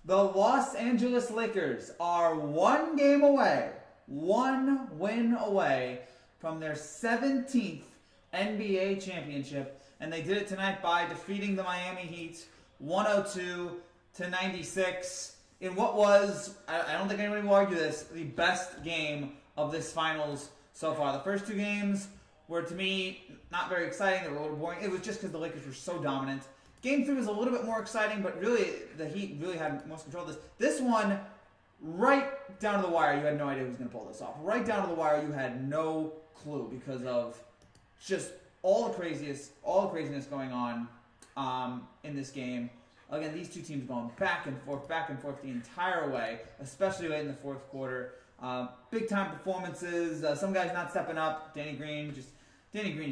The Los Angeles Lakers are one game away, one win away from their 17th NBA championship, and they did it tonight by defeating the Miami Heat 102-96 in what was, I don't think anybody will argue this, the best game of this finals so far. The first two games were, to me, not very exciting. They were a little boring. It was just because the Lakers were so dominant. Game 3 was a little bit more exciting, but really, the Heat really had most control of this. This one, right down to the wire, you had no idea who was going to pull this off. Right down to the wire, you had no clue because of just all the craziness going on in this game. Again, these two teams going back and forth the entire way, especially late in the fourth quarter. Big time performances. Some guys not stepping up. Danny Green is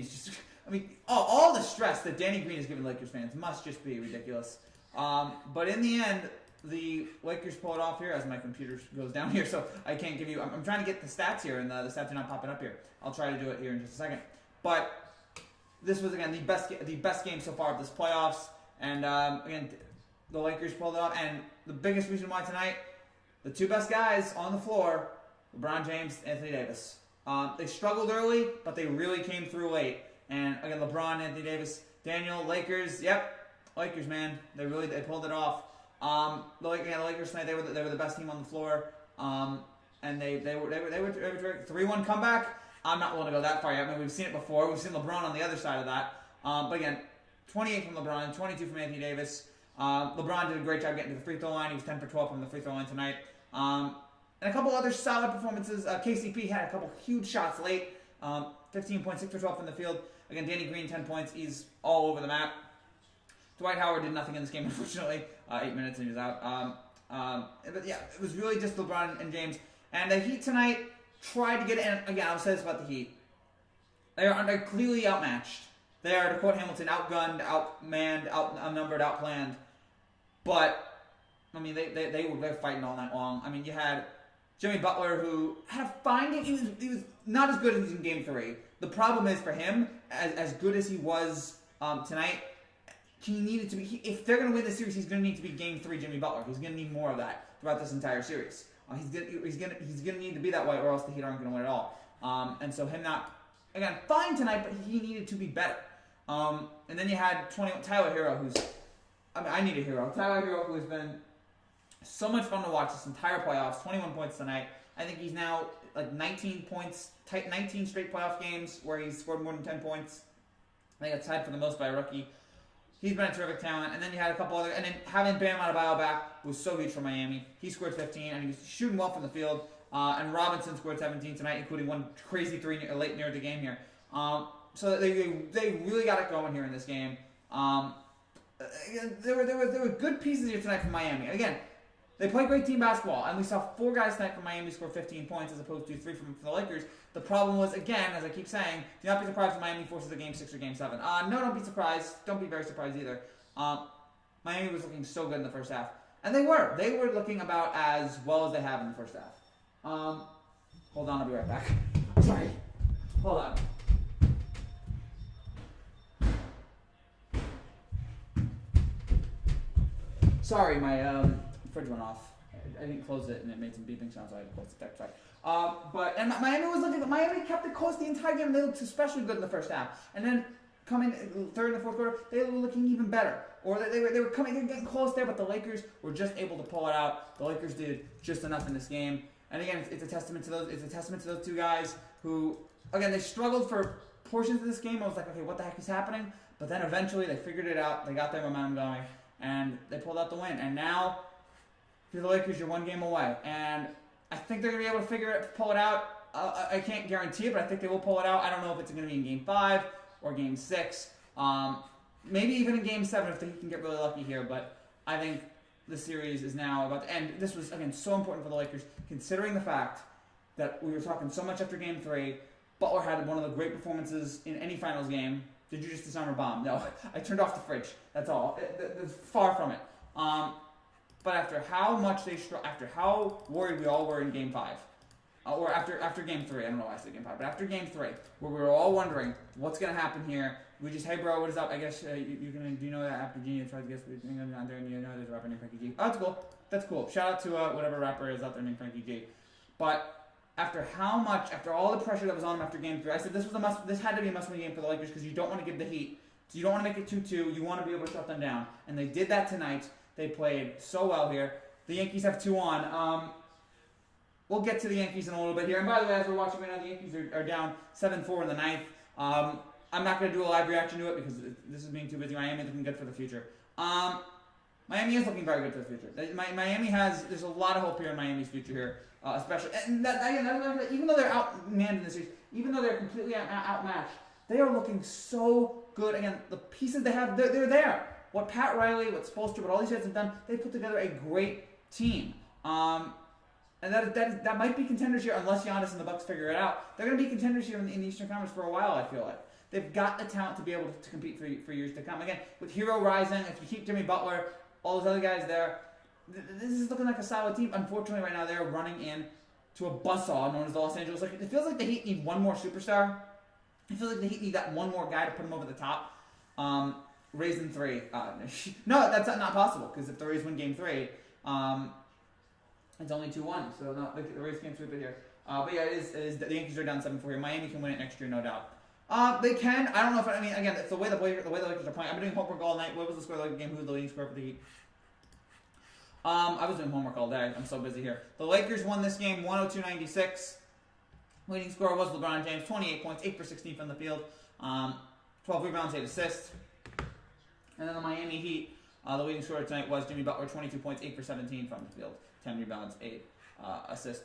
just. I mean, all the stress that Danny Green has given Lakers fans must just be ridiculous. But in the end, the Lakers pull it off here as my computer goes down here, so I can't give you. I'm trying to get the stats here, and the stats are not popping up here. I'll try to do it here in just a second. But this was again the best game so far of this playoffs, and again the Lakers pulled it off. And the biggest reason why tonight, the two best guys on the floor, LeBron James, Anthony Davis. They struggled early, but they really came through late. And again, LeBron, Anthony Davis, Daniel, Lakers. Yep, Lakers, man. They pulled it off. The Lakers tonight, they were the best team on the floor. And they were 3-1 comeback. I'm not willing to go that far yet. I mean, we've seen it before. We've seen LeBron on the other side of that. But again, 28 from LeBron, 22 from Anthony Davis. LeBron did a great job getting to the free throw line. He was 10 for 12 from the free throw line tonight. And a couple other solid performances. KCP had a couple huge shots late. 15 points, 6 for 12 from the field. Again, Danny Green, 10 points. He's all over the map. Dwight Howard did nothing in this game, unfortunately. 8 minutes and he was out. But yeah, it was really just LeBron and James. And the Heat tonight tried to get it. And again, I'll say this about the Heat. They're clearly outmatched. They are, to quote Hamilton, outgunned, outmanned, outnumbered, outplanned. But, I mean, they're fighting all night long. I mean, you had Jimmy Butler, who had a fine game. He was not as good as in Game 3. The problem is for him, as good as he was tonight, he needed to be. If they're going to win the series, he's going to need to be Game 3 Jimmy Butler. He's going to need more of that throughout this entire series. He's going to need to be that way, or else the Heat aren't going to win at all. And so him not, again, fine tonight, but he needed to be better. And then you had Tyler Hero, who's, I need a hero. Tyler Hero, who has been so much fun to watch this entire playoffs. 21 points tonight. I think he's now like 19 points, 19 straight playoff games where he's scored more than 10 points. I think it's tied for the most by a rookie. He's been a terrific talent. And then you had a couple other, and then having Bam Adebayo back was so huge for Miami. He scored 15, and he was shooting well from the field. And Robinson scored 17 tonight, including one crazy three late near the game here. So they really got it going here in this game. There were good pieces here tonight from Miami. Again, they play great team basketball, and we saw 4 guys tonight from Miami score 15 points as opposed to 3 from the Lakers. The problem was, again, as I keep saying, do not be surprised if Miami forces a Game 6 or Game 7. No, don't be surprised. Don't be very surprised either. Miami was looking so good in the first half. And they were. They were looking about as well as they have in the first half. Hold on, I'll be right back. Sorry. Hold on. Sorry, my fridge went off. I didn't close it, and it made some beeping sounds, so I had to close it. Sorry. But Miami kept it close the entire game. They looked especially good in the first half, and then coming third and fourth quarter, they were looking even better. Or they were getting close there, but the Lakers were just able to pull it out. The Lakers did just enough in this game, and again, it's a testament to those. It's a testament to those two guys who, again, they struggled for portions of this game. I was like, okay, what the heck is happening? But then eventually they figured it out. They got their momentum going, and they pulled out the win. And now, for the Lakers, you're one game away. And I think they're going to be able to pull it out. I can't guarantee it, but I think they will pull it out. I don't know if it's going to be in Game 5 or Game 6. Maybe even in Game 7 if they can get really lucky here. But I think the series is now about to end. This was, again, so important for the Lakers, considering the fact that we were talking so much after Game 3. Butler had one of the great performances in any finals game. Did you just disarm a bomb? No, I turned off the fridge. That's all. It's far from it. But after how much after how worried we all were in Game 5, or after Game 3, I don't know why I said Game 5, but after Game 3, where we were all wondering what's going to happen here, we just, hey bro, what is up? I guess you're gonna, do you know that after Genie tries to guess what you're down there, and you know there's a rapper named Frankie G. Oh, that's cool. That's cool. Shout out to whatever rapper is out there named Frankie G. But after all the pressure that was on him after Game 3, I said this had to be a must-win game for the Lakers because you don't want to give the Heat, so you don't want to make it 2-2. You want to be able to shut them down, and they did that tonight. They played so well here. The Yankees have 2 on. We'll get to the Yankees in a little bit here. And by the way, as we're watching right now, the Yankees are down 7-4 in the ninth. I'm not going to do a live reaction to it because this is being too busy. Miami looking good for the future. Miami is looking very good for the future. There's a lot of hope here in Miami's future here, especially. And even though they're outmanned in this series, even though they're completely outmatched, they are looking so good. Again, the pieces they have, they're there. What Pat Riley, what Spoelstra, what all these guys have done, they've put together a great team. And that might be contenders here unless Giannis and the Bucks figure it out. They're going to be contenders here in the Eastern Conference for a while, I feel like. They've got the talent to be able to compete for years to come. Again, with Hero rising, if you keep Jimmy Butler, all those other guys there, this is looking like a solid team. Unfortunately, right now, they're running in to a buzzsaw known as the Los Angeles Lakers. It feels like the Heat need one more superstar. It feels like the Heat need that one more guy to put them over the top. Rays in 3. No, that's not possible because if the Rays win Game 3, it's only 2-1. So no, the Rays can't sweep it here. But yeah, it is. The Yankees are down 7-4 here. Miami can win it next year, no doubt. They can. I don't know if again, it's the way the Lakers are playing. I've been doing homework all night. What was the score of the game? Who was the leading scorer for the Heat? I was doing homework all day. I'm so busy here. The Lakers won this game 102-96. Leading scorer was LeBron James, 28 points, 8 for 16 from the field, 12 rebounds, 8 assists. And then the Miami Heat, the leading scorer tonight was Jimmy Butler, 22 points, 8 for 17 from the field, 10 rebounds, 8 assists.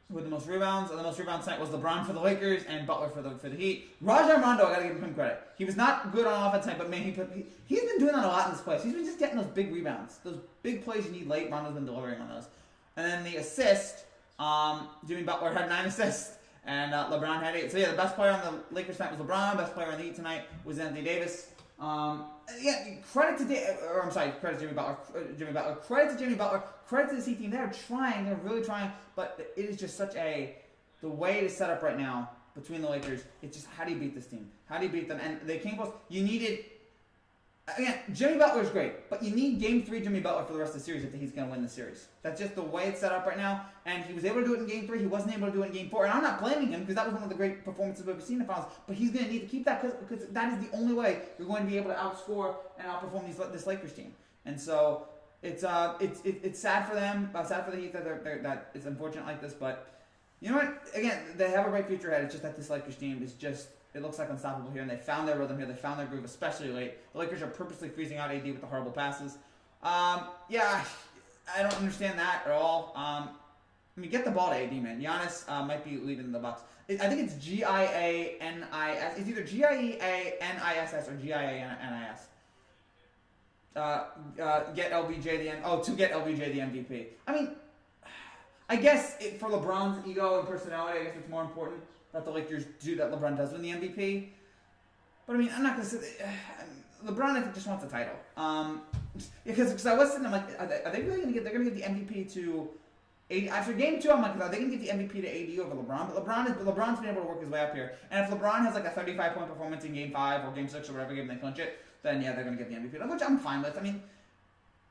With the most rebounds, and the most rebounds tonight was LeBron for the Lakers and Butler for the Heat. Rajon Rondo, I gotta give him credit. He was not good on offense tonight, but man, he's been doing that a lot in this place. He's been just getting those big rebounds, those big plays you need late. Rondo's been delivering on those. And then the assist, Jimmy Butler had 9 assists, and LeBron had 8. So yeah, the best player on the Lakers tonight was LeBron. Best player on the Heat tonight was Anthony Davis. Credit to Jimmy Butler. Credit to Jimmy Butler. Credit to the Heat team. They're trying. They're really trying. But it is just the way it is set up right now between the Lakers. It's just how do you beat this team? How do you beat them? And they came close. Jimmy Butler's great, but you need Game 3 Jimmy Butler for the rest of the series if he's going to win the series. That's just the way it's set up right now. And he was able to do it in Game 3. He wasn't able to do it in Game 4. And I'm not blaming him because that was one of the great performances we've seen in the finals. But he's going to need to keep that because that is the only way you're going to be able to outscore and outperform this Lakers team. And so it's sad for them. Sad for the Heat that it's unfortunate like this. But you know what? Again, they have a bright future ahead. It's just that this Lakers team is just. It looks like unstoppable here, and they found their rhythm here. They found their groove, especially late. The Lakers are purposely freezing out AD with the horrible passes. I don't understand that at all. Get the ball to AD, man. Giannis might be leaving the Bucks. I think it's Giannis. It's either Giannis or Giannis. Get LBJ to get LBJ the MVP. I guess for LeBron's ego and personality, I guess it's more important that the Lakers do that LeBron does win the MVP. But I'm not going to say LeBron I think just wants a title. Because I was sitting there, I'm like, are they really going to get? They're going to get the MVP to AD after Game 2. I'm like, are they going to get the MVP to AD over LeBron? But LeBron's been able to work his way up here. And if LeBron has like a 35-point performance in Game 5 or Game 6 or whatever game they clinch it, then yeah, they're going to get the MVP, which I'm fine with.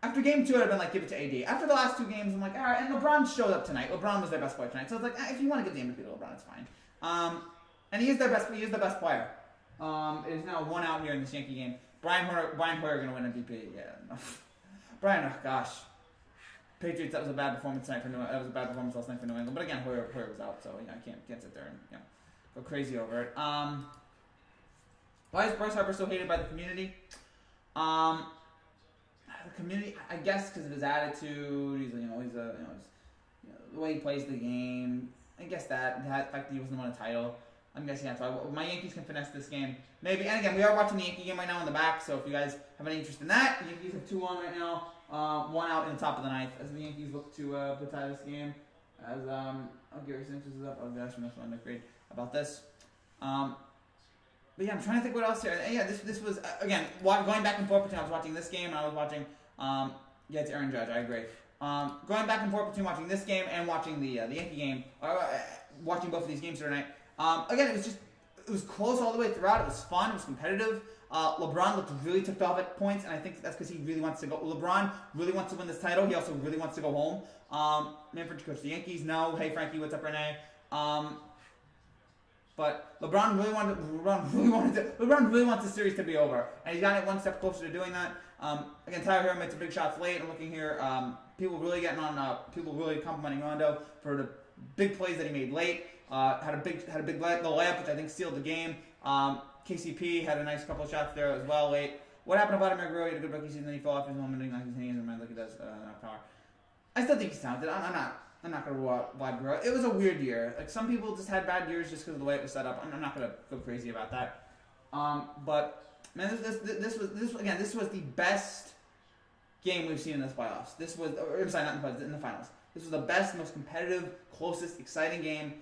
After Game 2, I'd have been like, give it to AD. After the last 2 games, I'm like, all right. And LeBron showed up tonight. LeBron was their best player tonight. So it's like, if you want to give the MVP to LeBron, it's fine. And he is their best. He is the best player. It is now 1 out here in this Yankee game. Brian Hoyer going to win MVP. Yeah. Brian, oh gosh. Patriots. That was a bad performance tonight for New. That was a bad performance last night for New England. But again, Hoyer was out, so I can't sit there and go crazy over it. Why is Bryce Harper so hated by the community? The community, I guess, because of his attitude. He's the way he plays the game. I guess that fact that he wasn't won a title. I'm guessing that's why. My Yankees can finesse this game. Maybe. And again, we are watching the Yankee game right now in the back, so if you guys have any interest in that, the Yankees have 2 on right now. 1 out in the top of the ninth as the Yankees look to tie this game. As Gary Sanchez is up. Oh gosh, I'm not great about this. But yeah, I'm trying to think what else here. And yeah, this was, again, going back and forth between I was watching this game and I was watching, it's Aaron Judge, I agree. Going back and forth between watching this game and watching the Yankee game, watching both of these games tonight. Again, it was just it was close all the way throughout. It was fun. It was competitive. LeBron looked really ticked off at points, and I think that's because he really wants to go. LeBron really wants to win this title. He also really wants to go home. Manfred coach the Yankees. No. Hey Frankie, what's up, Renee? But LeBron really wants the series to be over, and he's gotten it one step closer to doing that. Again, Tyler Hero makes a big shots late. I'm looking here. People really getting on. People really complimenting Rondo for the big plays that he made late. Had a big layup, which I think sealed the game. KCP had a nice couple of shots there as well late. What happened to Vladimir Guerrero? He had a good rookie season, then he fell off his moment, like his hands, and look at this power. I still think he's talented. I'm not gonna rule out Vlad Guerrero. It was a weird year. Like some people just had bad years just because of the way it was set up. I'm not gonna go crazy about that. But man, this was the best game we've seen in this playoffs. This was, I'm sorry, not in the playoffs, in the finals. This was the best, most competitive, closest, exciting game.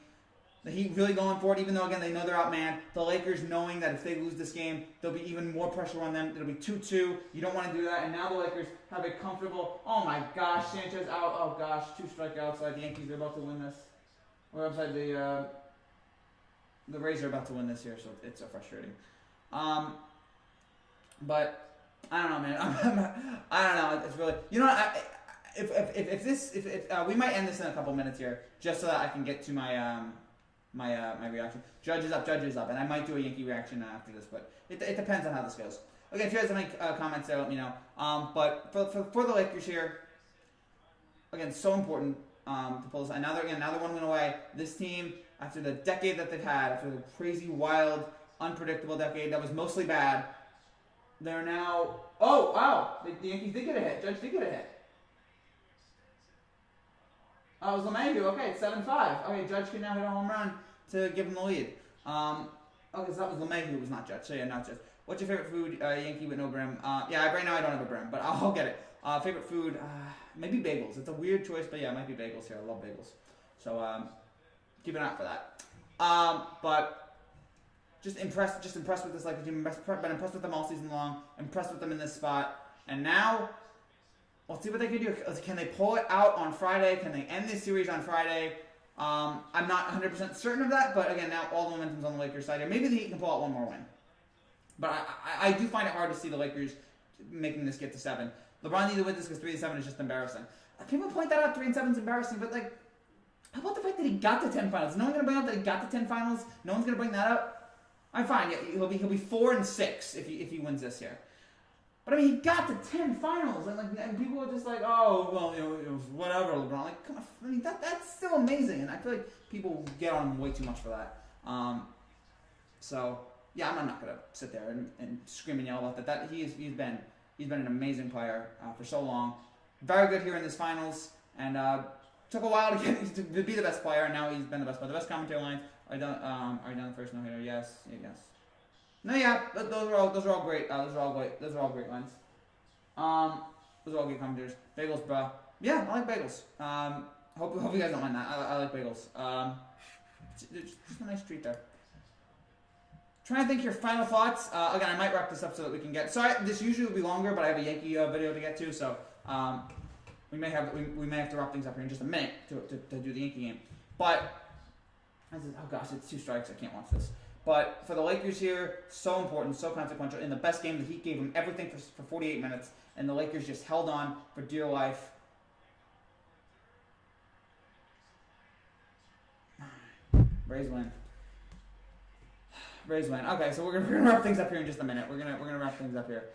The Heat really going for it, even though, again, they know they're outmanned. The Lakers knowing that if they lose this game, there'll be even more pressure on them. It'll be 2-2. You don't want to do that. And now the Lakers have a comfortable, oh my gosh, Sanchez out. Oh gosh, 2 strikeouts. The Yankees are about to win this. Or upside the Rays are about to win this here, so it's so frustrating. But I don't know, man. I don't know. It's really, you know what? If we might end this in a couple minutes here, just so that I can get to my my reaction. Judge is up, and I might do a Yankee reaction after this, but it depends on how this goes. Okay, if you guys have any comments there, let me know. But for the Lakers here, again, so important to pull this. And now they're 1 win away. This team, after the decade that they've had, after the crazy, wild, unpredictable decade that was mostly bad, they're now. Oh wow, the Yankees did get a hit. Judge did get a hit. Oh, it was LeMahieu. Okay, it's 7-5. Okay, Judge can now hit a home run to give him the lead. Okay, so that was LeMahieu. It was not Judge. So yeah, not Judge. What's your favorite food, Yankee with no brim? Yeah, right now I don't have a brim, but I'll get it. Favorite food, maybe bagels. It's a weird choice, but yeah, it might be bagels here. I love bagels. So keep an eye out for that. But just impressed with this Lakers team. Been impressed with them all season long. Impressed with them in this spot. And now, let's see what they can do. Can they pull it out on Friday? Can they end this series on Friday? I'm not 100% certain of that, but again, now all the momentum's on the Lakers side here. Maybe the Heat can pull out one more win. But I do find it hard to see the Lakers making this get to 7. LeBron needed to win this because 3-7 is just embarrassing. People point that out, 3-7 is embarrassing, but like, how about the fact that he got to 10 finals? No one's gonna bring up that he got to 10 finals. No one's gonna bring that up. I'm fine. Yeah, he'll be 4-6 if he wins this year. But I mean, he got to 10 finals, and people are just like, oh, well, whatever, LeBron. Like, come on, I mean, that's still amazing, and I feel like people get on him way too much for that. So yeah, I'm not gonna sit there and scream and yell about that. He's been an amazing player for so long, very good here in this finals, and took a while to be the best player, and now he's been the best player. The best commentary lines are done the first no-hitter. Yes. No, yeah, those are all great. Those are all great lines. Those are all good commentators. Bagels, bro. Yeah, I like bagels. Hope you guys don't mind that. I like bagels. Just a nice treat there. Trying to think your final thoughts. Again, I might wrap this up so that we can get. Sorry, this usually will be longer, but I have a Yankee video to get to, so we may have to wrap things up here in just a minute to do the Yankee game. But oh gosh, it's 2 strikes. I can't watch this. But for the Lakers here, so important, so consequential. In the best game, the Heat gave them everything for 48 minutes, and the Lakers just held on for dear life. Rays win. Okay, so we're gonna wrap things up here in just a minute. We're gonna wrap things up here,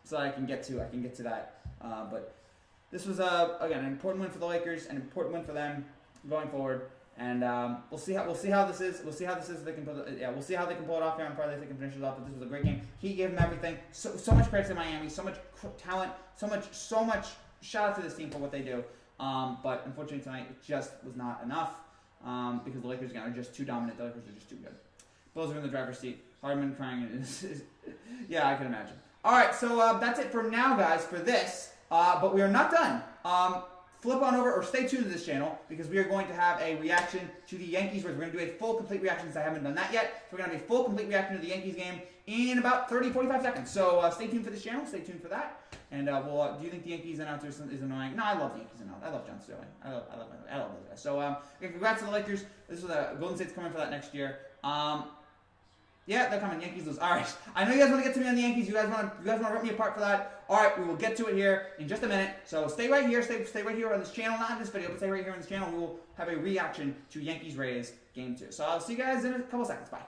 so I can get to that. But this was again an important win for the Lakers, an important win for them going forward. And we'll see how this is. We'll see how this is. We'll see how they can pull it off here on Friday. If they can finish it off. But this was a great game. He gave them everything. So much credit to Miami. So much talent. So much shout out to this team for what they do. But unfortunately tonight it just was not enough because the Lakers are just too dominant. The Lakers are just too good. Bulls are in the driver's seat. Hardman crying. Yeah, I can imagine. All right, so that's it for now, guys. For this, but we are not done. Flip on over or stay tuned to this channel because we are going to have a reaction to the Yankees. We're going to do a full, complete reaction since I haven't done that yet. So we're going to have a full, complete reaction to the Yankees game in about 30-45 seconds. So stay tuned for this channel. Stay tuned for that. And do you think the Yankees announcer is annoying? No, I love the Yankees announcer. I love John Sterling. I love those guys. So congrats to the Lakers. This was Golden State's coming for that next year. Yeah, they're coming. Yankees lose. All right. I know you guys want to get to me on the Yankees. You guys want to rip me apart for that. All right, we will get to it here in just a minute. So stay right here. Stay right here on this channel. Not in this video, but stay right here on this channel. We will have a reaction to Yankees-Rays Game 2. So I'll see you guys in a couple seconds. Bye.